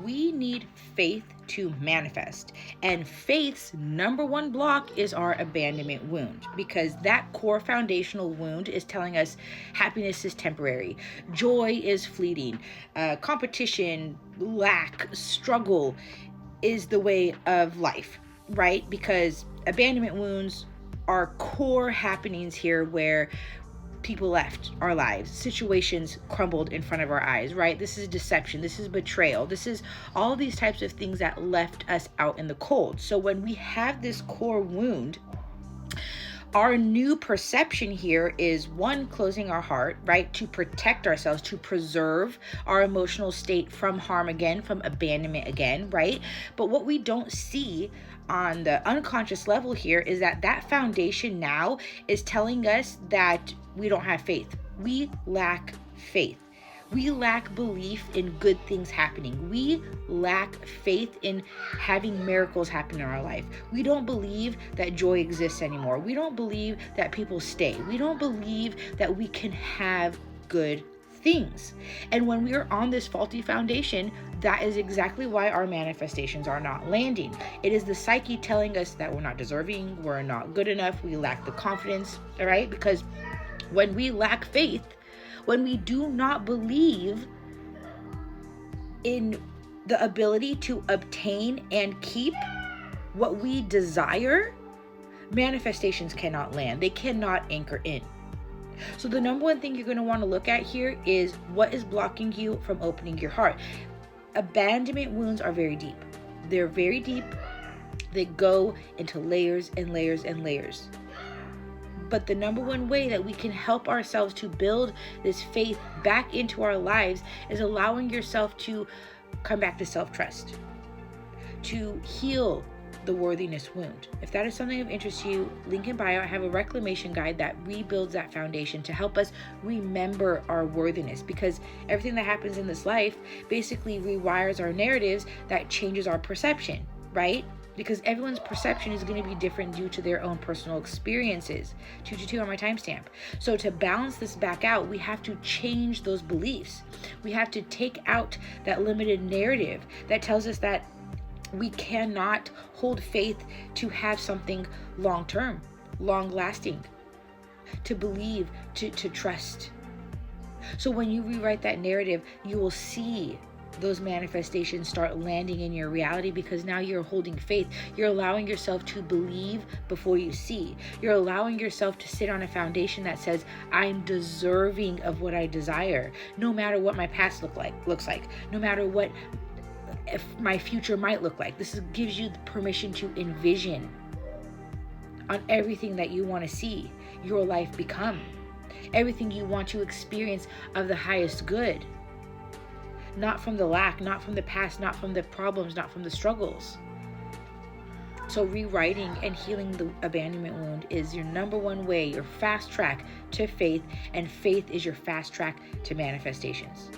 we need faith to manifest. And faith's number one block is our abandonment wound, because that core foundational wound is telling us happiness is temporary, joy is fleeting, competition, lack, struggle is the way of life, right? Because abandonment wounds are core happenings here where people left our lives, situations crumbled in front of our eyes, right? This is deception, this is betrayal, this is all these types of things that left us out in the cold. So when we have this core wound, our new perception here is one, closing our heart, right? To protect ourselves, to preserve our emotional state from harm again, from abandonment again, right? But what we don't see on the unconscious level here is that that foundation now is telling us that we don't have faith. We lack faith. We lack belief in good things happening. We lack faith in having miracles happen in our life. We don't believe that joy exists anymore. We don't believe that people stay. We don't believe that we can have good things. And when we are on this faulty foundation, that is exactly why our manifestations are not landing. It is the psyche telling us that we're not deserving, we're not good enough, we lack the confidence, all right? Because when we lack faith, when we do not believe in the ability to obtain and keep what we desire, manifestations cannot land. They cannot anchor in. So the number one thing you're going to want to look at here is what is blocking you from opening your heart. Abandonment wounds are very deep. They're very deep. They go into layers and layers and layers. But the number one way that we can help ourselves to build this faith back into our lives is allowing yourself to come back to self-trust, to heal the worthiness wound. If that is something of interest to you, link in bio, I have a reclamation guide that rebuilds that foundation to help us remember our worthiness, because everything that happens in this life basically rewires our narratives that changes our perception, right? Because everyone's perception is going to be different due to their own personal experiences. 222 on my timestamp. So to balance this back out, we have to change those beliefs. We have to take out that limited narrative that tells us that we cannot hold faith to have something long-term, long-lasting, to believe, to trust. So when you rewrite that narrative, you will see those manifestations start landing in your reality, because now you're holding faith. You're allowing yourself to believe before you see. You're allowing yourself to sit on a foundation that says, I'm deserving of what I desire, no matter what my past looks like, no matter what if my future might look like. This gives you the permission to envision on everything that you want to see your life become, everything you want to experience of the highest good. Not from the lack, not from the past, not from the problems, not from the struggles. So rewriting and healing the abandonment wound is your number one way, your fast track to faith, and faith is your fast track to manifestations.